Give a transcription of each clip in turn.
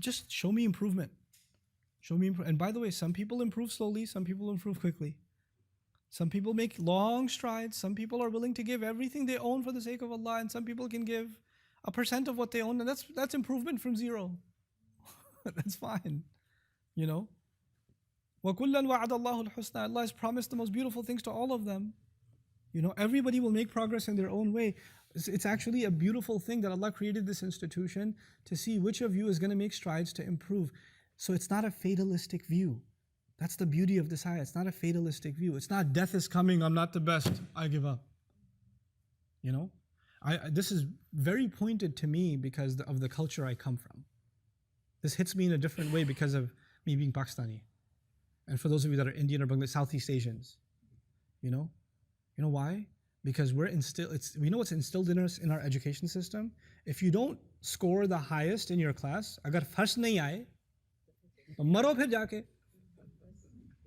just show me improvement. Show me and by the way, some people improve slowly, some people improve quickly. Some people make long strides, some people are willing to give everything they own for the sake of Allah, and some people can give 1% of what they own, and that's improvement from zero. That's fine. You know? وَكُلًّا وَعَدَ اللَّهُ الْحُسْنَى. Allah has promised the most beautiful things to all of them. You know, everybody will make progress in their own way. It's actually a beautiful thing that Allah created this institution to see which of you is going to make strides to improve. So it's not a fatalistic view. That's the beauty of this ayah. It's not a fatalistic view. It's not death is coming, I'm not the best, I give up. You know? This is very pointed to me because of the culture I come from. This hits me in a different way because of me being Pakistani. And for those of you that are Indian or Bangladesh, Southeast Asians. You know? You know why? Because we know what's instilled in us in our education system. If you don't score the highest in your class, agar first nahi aaye, to maro phir jaake.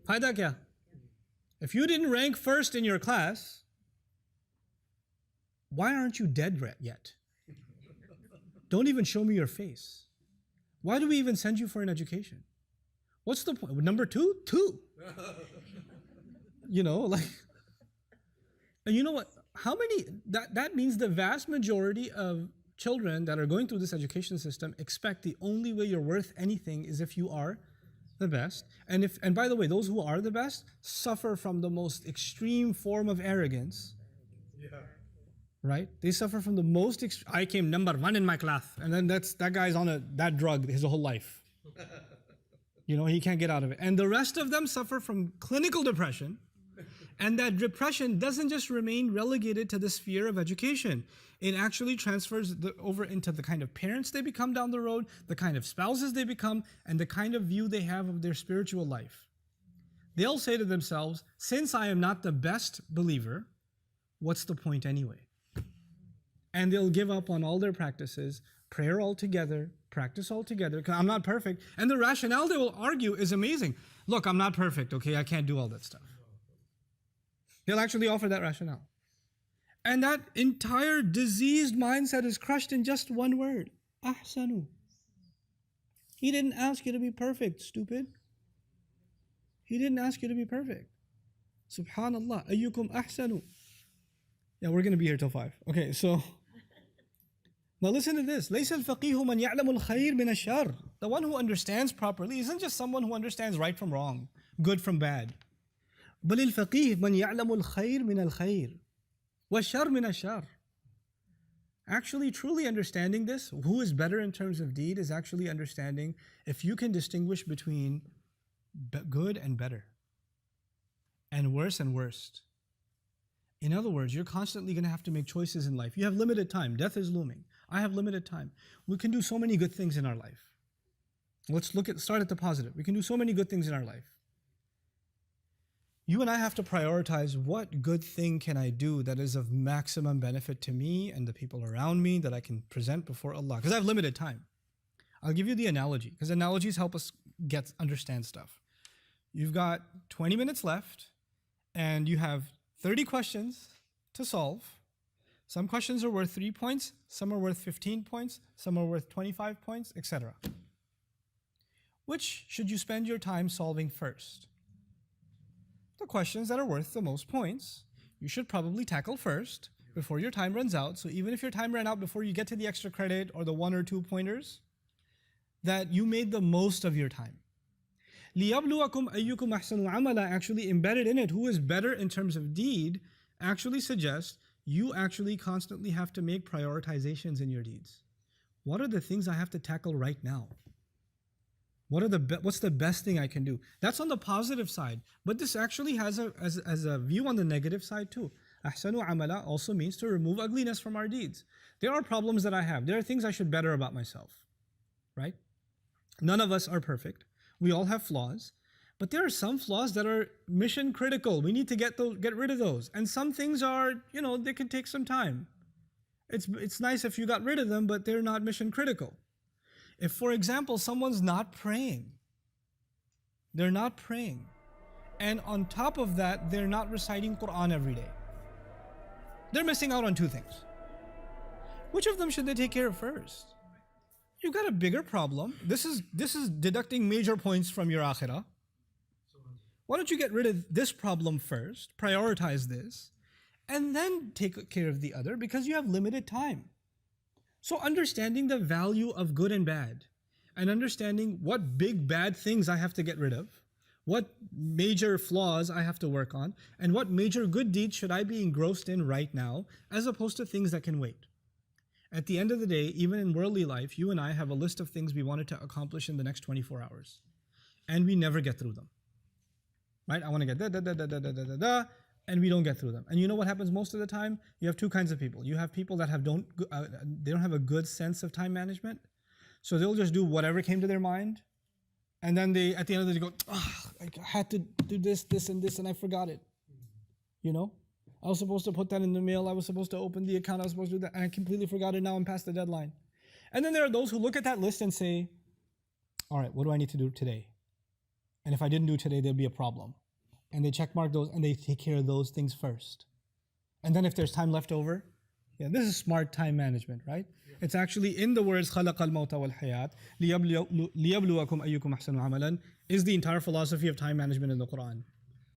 Fayda kya? If you didn't rank first in your class, why aren't you dead yet? Don't even show me your face. Why do we even send you for an education? What's the point? Number 2? 2. You know, like, and you know what? How many, that means the vast majority of children that are going through this education system expect the only way you're worth anything is if you are the best. And by the way, those who are the best suffer from the most extreme form of arrogance. Yeah. Right? They suffer from the most I came number 1 in my class, and then that guy's on that drug his whole life. You know, he can't get out of it. And the rest of them suffer from clinical depression. And that depression doesn't just remain relegated to the sphere of education. It actually transfers over into the kind of parents they become down the road, the kind of spouses they become, and the kind of view they have of their spiritual life. They'll say to themselves, since I am not the best believer, what's the point anyway? And they'll give up on all their practices, prayer altogether, practice altogether, because I'm not perfect. And the rationale they will argue is amazing. Look, I'm not perfect, okay? I can't do all that stuff. They'll actually offer that rationale. And that entire diseased mindset is crushed in just one word. Ahsanu. He didn't ask you to be perfect, stupid. He didn't ask you to be perfect. Subhanallah. Ayyukum ahsanu. Yeah, we're going to be here till 5. Okay, so now listen to this. لَيْسَ الْفَقِيهُ مَنْ يَعْلَمُ الْخَيْرِ مِنَ الشَّرِّ. The one who understands properly isn't just someone who understands right from wrong, good from bad. بل الفقيه من يعلم الخير من الخير والشر من الشر. Actually, truly understanding this, who is better in terms of deed, is actually understanding if you can distinguish between good and better, and worse and worst. In other words, you're constantly going to have to make choices in life. You have limited time. Death is looming. I have limited time. We can do so many good things in our life. Let's start at the positive. We can do so many good things in our life. You and I have to prioritize what good thing can I do that is of maximum benefit to me and the people around me that I can present before Allah. Because I have limited time. I'll give you the analogy, because analogies help us understand stuff. You've got 20 minutes left, and you have 30 questions to solve. Some questions are worth 3 points, some are worth 15 points, some are worth 25 points, etc. Which should you spend your time solving first? The questions that are worth the most points, you should probably tackle first before your time runs out. So even if your time ran out before you get to the extra credit or the 1 or 2 pointers, that you made the most of your time. لِيَبْلُوَكُمْ أَيُّكُمْ أَحْسَنُ عَمَلًا, actually embedded in it, who is better in terms of deed, actually suggests you actually constantly have to make prioritizations in your deeds. What are the things I have to tackle right now? What's the best thing I can do? That's on the positive side. But this actually has a view on the negative side too. Ahsanu amala also means to remove ugliness from our deeds. There are problems that I have. There are things I should better about myself. Right? None of us are perfect. We all have flaws. But there are some flaws that are mission critical. We need to get rid of those. And some things are, they can take some time. It's nice if you got rid of them, but they're not mission critical. If, for example, someone's not praying, they're not praying, and on top of that, they're not reciting Quran every day, they're missing out on 2 things. Which of them should they take care of first? You got a bigger problem. This is deducting major points from your akhirah. Why don't you get rid of this problem first, prioritize this, and then take care of the other, because you have limited time. So understanding the value of good and bad, and understanding what big bad things I have to get rid of, what major flaws I have to work on, and what major good deeds should I be engrossed in right now, as opposed to things that can wait. At the end of the day, even in worldly life, you and I have a list of things we wanted to accomplish in the next 24 hours. And we never get through them. Right? I want to get and we don't get through them. And you know what happens most of the time? You have two kinds of people. You have people that they don't have a good sense of time management. So they'll just do whatever came to their mind. And then they, at the end of the day, go, I had to do this, and I forgot it. You know? I was supposed to put that in the mail. I was supposed to open the account. I was supposed to do that. And I completely forgot it. Now I'm past the deadline. And then there are those who look at that list and say, all right, what do I need to do today? And if I didn't do it today, there'll be a problem. And they check mark those and they take care of those things first. And then if there's time left over, this is smart time management, right? Yeah. It's actually in the words خَلَقَ الْمَوْتَ وَالْحَيَاةِ لِيَبْلُوَكُمْ أَيُّكُمْ أَحْسَنُ عَمَلًا is the entire philosophy of time management in the Quran.